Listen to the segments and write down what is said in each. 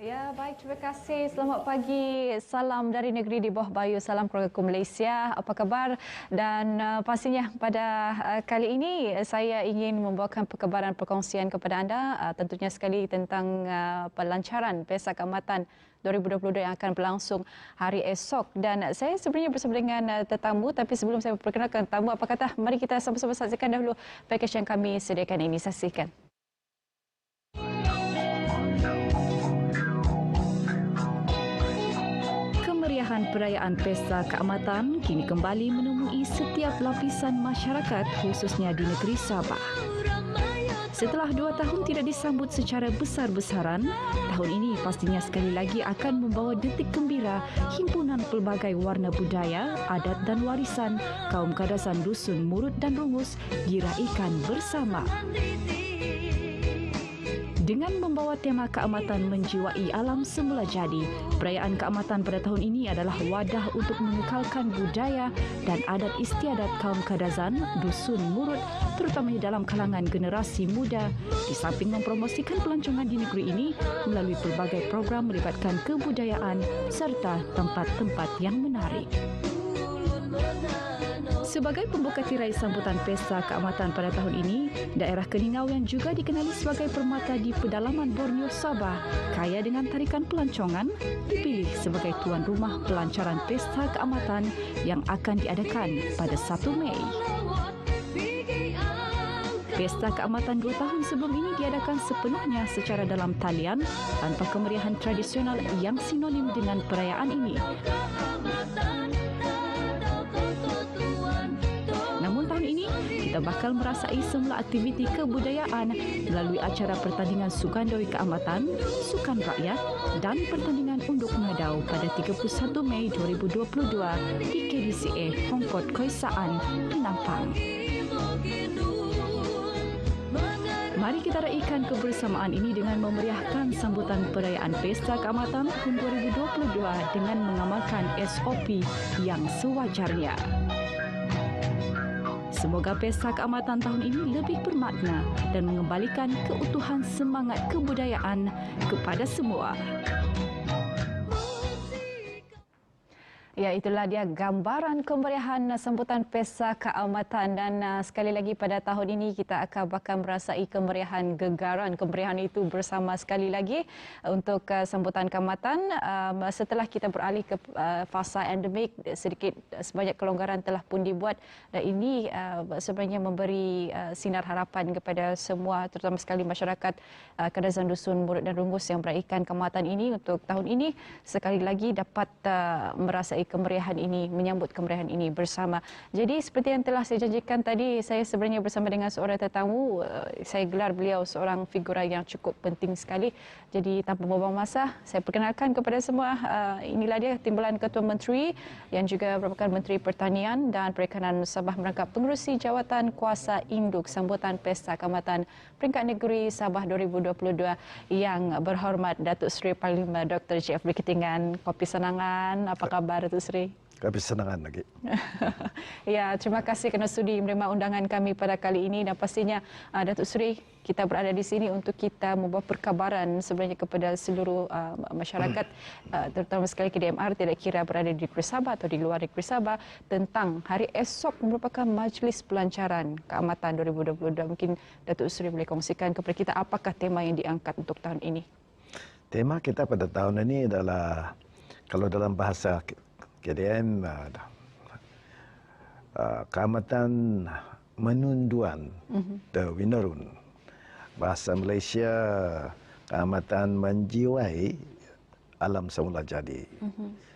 Ya, baik. Terima kasih. Selamat pagi. Salam dari negeri di bawah bayu. Salam keluarga Malaysia. Apa khabar? Dan pastinya pada kali ini saya ingin membawakan perkabaran perkongsian kepada anda. Tentunya sekali tentang pelancaran Pesta Keamatan 2022 yang akan berlangsung hari esok. Dan saya sebenarnya bersama dengan tetamu, tapi sebelum saya perkenalkan tetamu, apa kata mari kita sama-sama saksikan dahulu pakej yang kami sediakan ini. Saksikan. Kemeriahan perayaan Pesta Keamatan kini kembali menemui setiap lapisan masyarakat, khususnya di negeri Sabah. Setelah 2 tahun tidak disambut secara besar-besaran, tahun ini pastinya sekali lagi akan membawa detik gembira himpunan pelbagai warna budaya, adat dan warisan kaum Kadasan Dusun Murut dan Rungus diraikan bersama. Dengan membawa tema keamatan menjiwai alam semula jadi, perayaan keamatan pada tahun ini adalah wadah untuk mengekalkan budaya dan adat istiadat kaum Kadazan, Dusun Murut, terutamanya dalam kalangan generasi muda, di samping mempromosikan pelancongan di negeri ini melalui pelbagai program melibatkan kebudayaan serta tempat-tempat yang menarik. Sebagai pembuka tirai sambutan Pesta Keamatan pada tahun ini, daerah Keningau yang juga dikenali sebagai permata di pedalaman Borneo Sabah, kaya dengan tarikan pelancongan, dipilih sebagai tuan rumah pelancaran Pesta Keamatan yang akan diadakan pada 1 Mei. Pesta Keamatan 2 tahun sebelum ini diadakan sepenuhnya secara dalam talian tanpa kemeriahan tradisional yang sinonim dengan perayaan ini. Namun tahun ini, kita bakal merasai semula aktiviti kebudayaan melalui acara pertandingan Sukandoi Keamatan, Sukan Rakyat dan pertandingan Unduk Ngadau pada 31 Mei 2022 di KDCA Hongkot Koisaan, Penampang. Mari kita raikan kebersamaan ini dengan memeriahkan sambutan perayaan Pesta Keamatan tahun 2022 dengan mengamalkan SOP yang sewajarnya. Semoga Pesta Keamatan tahun ini lebih bermakna dan mengembalikan keutuhan semangat kebudayaan kepada semua. Ya, itulah dia gambaran kemeriahan sambutan Pesta Keamatan dan sekali lagi pada tahun ini kita akan bakal merasai kemeriahan gegaran. Kemeriahan itu bersama sekali lagi untuk sambutan keamatan. Setelah kita beralih ke fasa endemik, sedikit sebanyak kelonggaran telah pun dibuat dan ini sebenarnya memberi sinar harapan kepada semua, terutama sekali masyarakat Kadazan Dusun Murut dan Rungus yang meraihkan keamatan ini untuk tahun ini sekali lagi dapat merasai kemeriahan ini, menyambut kemeriahan ini bersama. Jadi seperti yang telah saya janjikan tadi, saya sebenarnya bersama dengan seorang tetamu. Saya gelar beliau seorang figura yang cukup penting sekali. Jadi tanpa membuang masa, saya perkenalkan kepada semua, inilah dia Timbalan Ketua Menteri yang juga merupakan Menteri Pertanian dan Perikanan Sabah merangkap pengerusi jawatan kuasa induk sambutan Pesta Keamatan Peringkat Negeri Sabah 2022 yang berhormat Datuk Seri Parlimen Dr. Jeffrey Ketinggan. Kopi Senangan, apa khabar Datuk Seri? Kopi Senangan lagi. Ya, terima kasih kerana sudi menerima undangan kami pada kali ini dan pastinya Datuk Seri, kita berada di sini untuk kita membawa perkabaran sebenarnya kepada seluruh masyarakat terutama sekali KDMR tidak kira berada di negeri Sabah atau di luar negeri Sabah tentang hari esok merupakan Majlis Pelancaran Keamatan 2022. Mungkin Datuk Seri boleh kongsikan kepada kita apakah tema yang diangkat untuk tahun ini? Tema kita pada tahun ini adalah, kalau dalam bahasa KDM, keamatan menunduan the Winarun. Bahasa Malaysia, keamatan menjiwai alam semula jadi.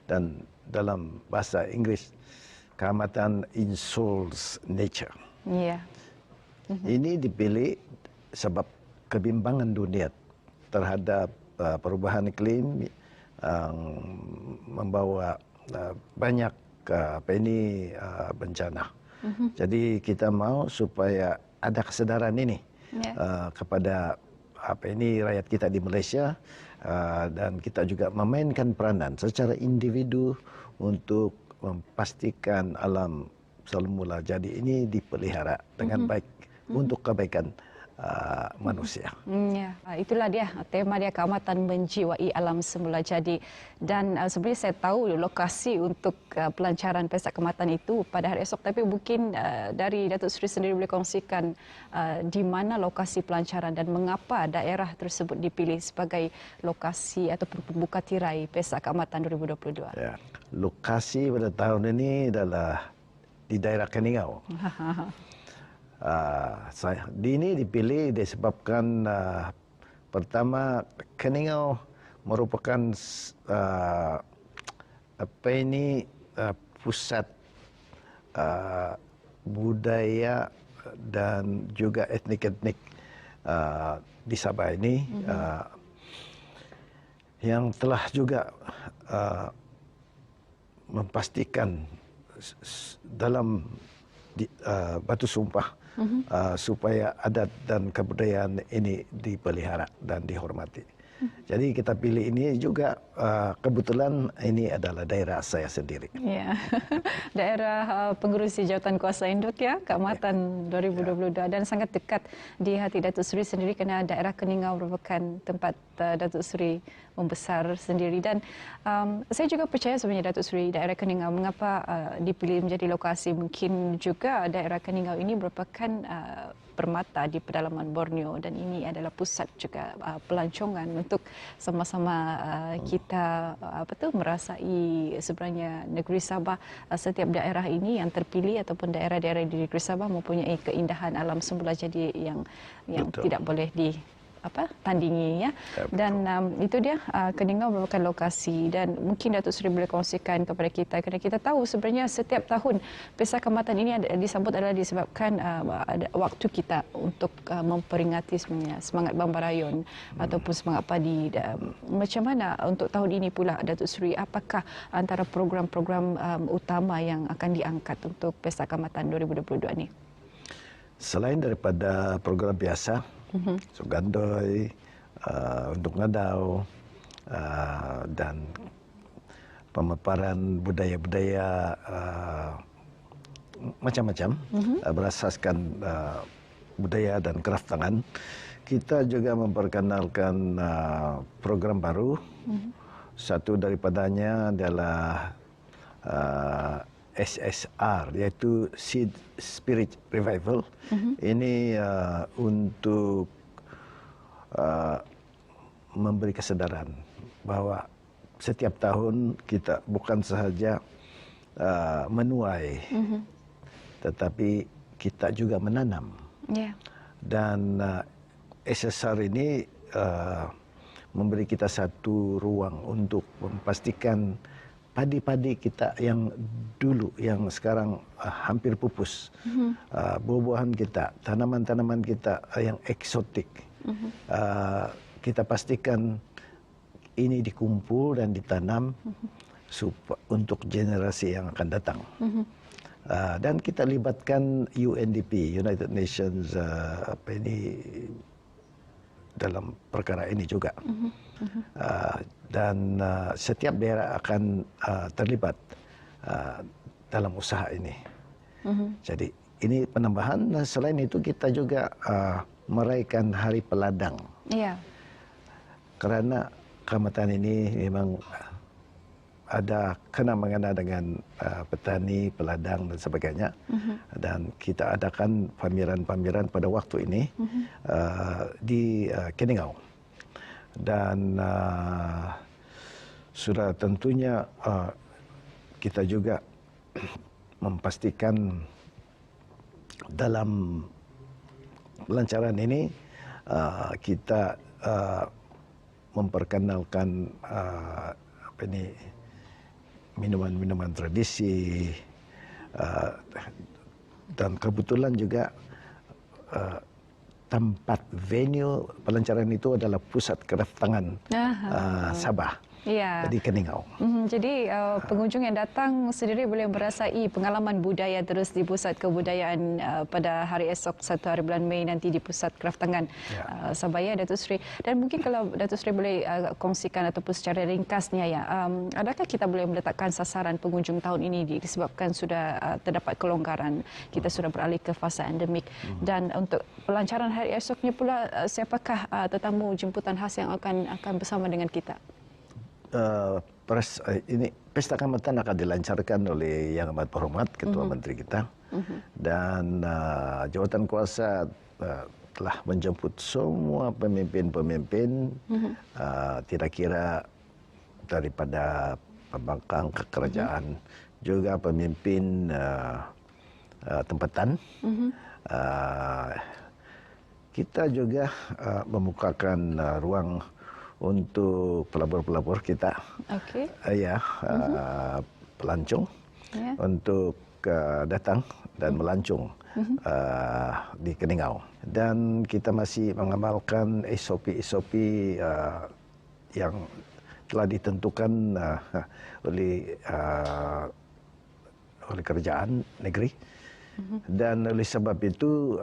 Dan dalam bahasa Inggeris, keamatan insouls nature. Yeah. Ini dipilih sebab kebimbangan dunia terhadap perubahan iklim yang membawa banyak bencana. Jadi kita mau supaya ada kesedaran ini kepada rakyat kita di Malaysia dan kita juga memainkan peranan secara individu untuk memastikan alam semula jadi ini dipelihara dengan baik untuk kebaikan manusia. Ya, itulah dia tema dia, keamatan menjiwai alam semula jadi. Dan sebenarnya saya tahu lokasi untuk pelancaran pesta keamatan itu pada hari esok, tapi mungkin dari Datuk Seri sendiri boleh kongsikan di mana lokasi pelancaran dan mengapa daerah tersebut dipilih sebagai lokasi ataupun pembuka tirai pesta keamatan 2022. Ya. Lokasi pada tahun ini adalah di daerah Keningau. Ini dipilih disebabkan pertama, Keningau merupakan pusat budaya dan juga etnik-etnik di Sabah ini, yang telah juga memastikan dalam batu sumpah supaya adat dan kebudayaan ini dipelihara dan dihormati. Jadi kita pilih ini juga kebetulan ini adalah daerah saya sendiri. Ya, daerah pengerusi jawatan kuasa induk ya, keamatan 2022 dan sangat dekat di hati Datuk Seri sendiri kerana daerah Keningau merupakan tempat Datuk Seri membesar sendiri. Dan saya juga percaya sebenarnya Datuk Seri daerah Keningau mengapa dipilih menjadi lokasi, mungkin juga daerah Keningau ini merupakan permata di pedalaman Borneo dan ini adalah pusat juga pelancongan untuk sama-sama kita merasai sebenarnya negeri Sabah. Setiap daerah ini yang terpilih ataupun daerah-daerah di negeri Sabah mempunyai keindahan alam semula jadi yang tidak boleh tandingi ya. Dan itu dia Keningau merupakan lokasi dan mungkin Datuk Seri boleh kongsikan kepada kita kerana kita tahu sebenarnya setiap tahun pesta keamatan ini disambut adalah disebabkan waktu kita untuk memperingati sebenarnya semangat Bambarayun ataupun semangat padi. Macam mana untuk tahun ini pula Datuk Seri, apakah antara program-program utama yang akan diangkat untuk pesta keamatan 2022 ni? Selain daripada program biasa, Sugandoi, untuk Ngadau, dan pemaparan budaya-budaya macam-macam berasaskan budaya dan kraft tangan, kita juga memperkenalkan program baru. Satu daripadanya adalah SSR, iaitu Seed Spirit Revival. Ini untuk memberi kesedaran bahawa setiap tahun kita bukan sahaja menuai, tetapi kita juga menanam. Dan SSR ini memberi kita satu ruang untuk memastikan padi-padi kita yang dulu, yang sekarang hampir pupus, buah-buahan kita, tanaman-tanaman kita yang eksotik, kita pastikan ini dikumpul dan ditanam untuk generasi yang akan datang. Dan kita libatkan UNDP, United Nations, dalam perkara ini juga. Dan setiap daerah akan terlibat dalam usaha ini. Jadi ini penambahan. Selain itu kita juga meraihkan Hari Peladang. Kerana keamatan ini memang ada kena-mengena dengan petani, peladang dan sebagainya. Dan kita adakan pameran-pameran pada waktu ini di Keningau. Dan sudah tentunya kita juga memastikan dalam pelancaran ini kita memperkenalkan minuman-minuman tradisi, dan kebetulan juga tempat venue pelancaran itu adalah pusat kraft tangan Sabah. Ya. di Keningau. Jadi pengunjung yang datang sendiri boleh merasai pengalaman budaya terus di Pusat Kebudayaan pada hari esok 1 hari bulan Mei nanti di Pusat Kraftangan Sabaya, Datuk Seri. Dan mungkin kalau Datuk Seri boleh kongsikan ataupun secara ringkasnya ya, adakah kita boleh meletakkan sasaran pengunjung tahun ini disebabkan sudah terdapat kelonggaran, kita sudah beralih ke fasa endemik, dan untuk pelancaran hari esoknya pula siapakah tetamu jemputan khas yang akan bersama dengan kita? Ini pesta Kaamatan akan dilancarkan oleh Yang Amat Berhormat Ketua Menteri kita, dan jawatan kuasa telah menjemput semua pemimpin-pemimpin, tidak kira daripada pembangkang kerajaan, juga pemimpin tempatan. Kita juga membukakan ruang untuk pelabur-pelabur kita, pelancong, untuk datang dan melancong di Keningau. Dan kita masih mengamalkan SOP-SOP yang telah ditentukan oleh kerajaan negeri. Dan oleh sebab itu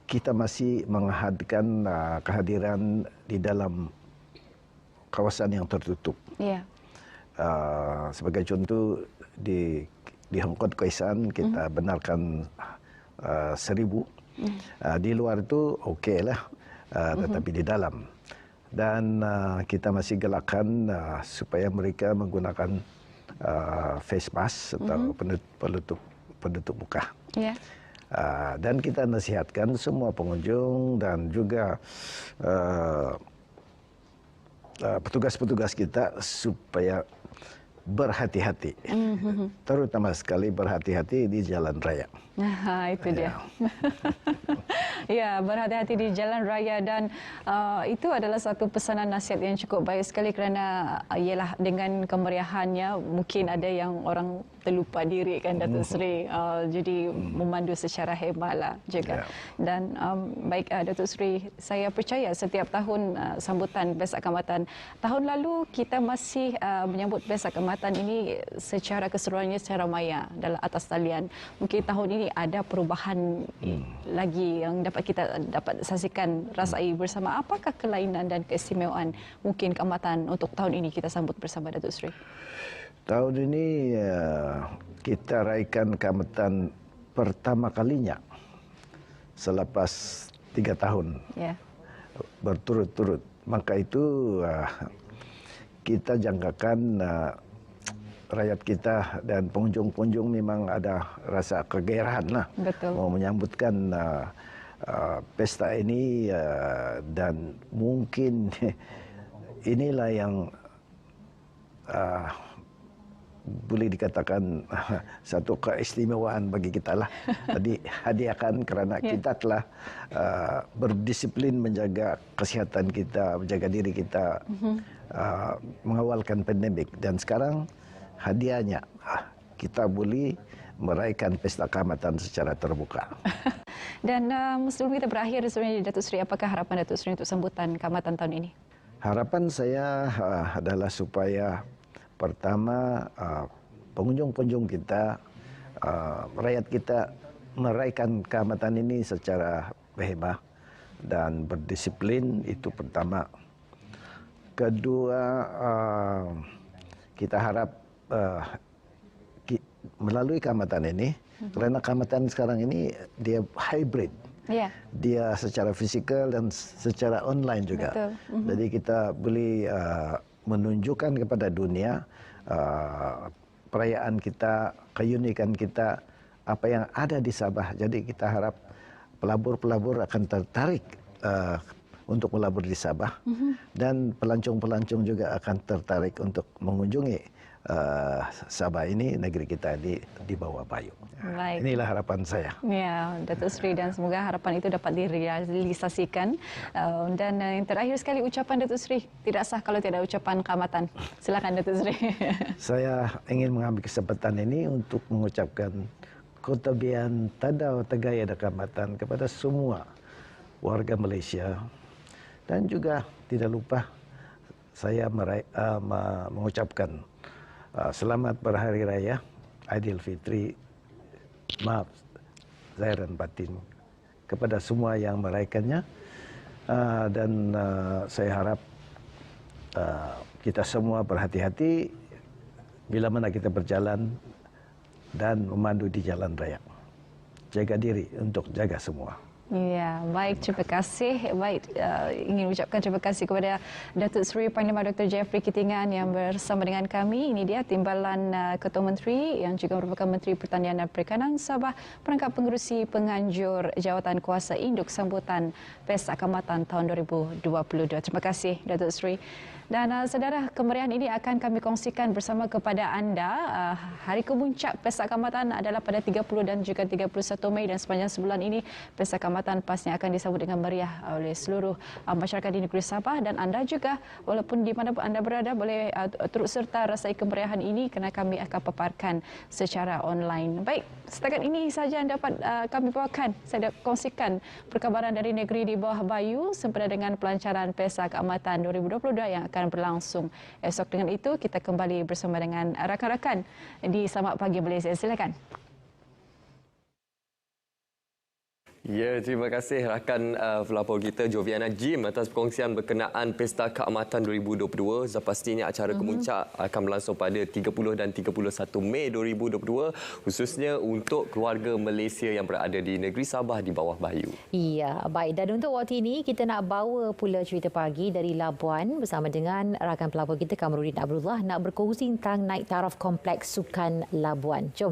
kita masih menghadkan kehadiran di dalam kawasan yang tertutup. Sebagai contoh di Hong Kong Kaisan kita benarkan 1,000. Di luar itu okeylah, tetapi di dalam. Dan kita masih galakkan supaya mereka menggunakan face mask atau penutup muka. Dan kita nasihatkan semua pengunjung dan juga petugas-petugas kita supaya berhati-hati, terutama sekali berhati-hati di jalan raya. Itu dia. Ya, berhati-hati di jalan raya, dan itu adalah satu pesanan nasihat yang cukup baik sekali, kerana ialah dengan kemeriahannya mungkin ada yang orang terlupa diri kan Datuk Seri, jadi memandu secara hebatlah juga. Dan baik Datuk Seri, saya percaya setiap tahun sambutan Pesta Kaamatan, tahun lalu kita masih menyambut Pesta Kaamatan ini secara keseluruhannya secara maya dalam atas talian. Mungkin tahun ini ada perubahan lagi yang kita dapat saksikan, rasai bersama. Apakah kelainan dan keistimewaan mungkin Kaamatan untuk tahun ini kita sambut bersama Datuk Seri? Tahun ini kita raikan Kaamatan pertama kalinya selepas 3 tahun berturut-turut. Maka itu kita jangkakan rakyat kita dan pengunjung-pengunjung memang ada rasa kegairahan lah. Mau menyambutkan pesta ini, dan mungkin inilah yang boleh dikatakan satu keistimewaan bagi kita lah. Tadi hadiahkan kerana kita telah berdisiplin menjaga kesihatan kita, menjaga diri kita, mengawalkan pandemik, dan sekarang hadiahnya kita boleh meraihkan Pesta Kaamatan secara terbuka. Dan sebelum kita berakhir, sebenarnya Datuk Seri, apakah harapan Datuk Seri untuk sambutan Kaamatan tahun ini? Harapan saya adalah supaya pertama pengunjung-pengunjung kita, rakyat kita meraihkan Kaamatan ini secara berhemah dan berdisiplin, itu pertama. Kedua, kita harap melalui Kaamatan ini, kerana Kaamatan sekarang ini dia hybrid. Dia secara fizikal dan secara online juga. Jadi kita boleh menunjukkan kepada dunia perayaan kita, keunikan kita, apa yang ada di Sabah. Jadi kita harap pelabur-pelabur akan tertarik untuk melabur di Sabah, dan pelancong-pelancong juga akan tertarik untuk mengunjungi Sabah ini, negeri kita di bawah payung. Baik. Inilah harapan saya. Ya, Datuk Seri, dan semoga harapan itu dapat direalisasikan. Dan yang terakhir sekali, ucapan Datuk Seri, tidak sah kalau tidak ucapan Kaamatan. Silakan Datuk Seri. Saya ingin mengambil kesempatan ini untuk mengucapkan Kotabian Tadau Tegaya Kaamatan kepada semua warga Malaysia, dan juga tidak lupa saya mengucapkan selamat berhari raya Aidilfitri, maaf zahir dan batin kepada semua yang merayakannya, dan saya harap kita semua berhati-hati bila mana kita berjalan dan memandu di jalan raya. Jaga diri untuk jaga semua. Ya, baik, terima kasih. Baik, ingin ucapkan terima kasih kepada Datuk Seri Panglima Dr. Jeffrey Kitingan yang bersama dengan kami. Ini dia Timbalan Ketua Menteri yang juga merupakan Menteri Pertanian dan Perikanan Sabah, perangkat pengerusi penganjur jawatan kuasa induk sambutan Pesta Kaamatan tahun 2022. Terima kasih, Datuk Seri. Dan saudara, kemeriahan ini akan kami kongsikan bersama kepada anda. Hari kemuncak Pesta Kaamatan adalah pada 30 dan juga 31 Mei, dan sepanjang sebulan ini Pesta Kaamatan pastinya akan disambut dengan meriah oleh seluruh masyarakat di negeri Sabah, dan anda juga walaupun di mana anda berada boleh turut serta rasai kemeriahan ini kerana kami akan paparkan secara online. Baik, setakat ini sahaja yang dapat kami bawakan. Saya kongsikan perkabaran dari negeri di bawah Bayu sempena dengan pelancaran Pesta Kaamatan 2022 yang akan berlangsung esok. Dengan itu kita kembali bersama dengan rakan-rakan di Selamat Pagi Malaysia. Silakan. Ya, terima kasih rakan pelapor kita Joviana Jim atas perkongsian berkenaan Pesta Kaamatan 2022. Pastinya acara kemuncak akan berlangsung pada 30 dan 31 Mei 2022, khususnya untuk keluarga Malaysia yang berada di negeri Sabah di bawah Bayu. Ya, baik. Dan untuk waktu ini kita nak bawa pula cerita pagi dari Labuan bersama dengan rakan pelapor kita Kamarudin Abdullah nak berkongsi tentang naik taraf kompleks sukan Labuan. Jom.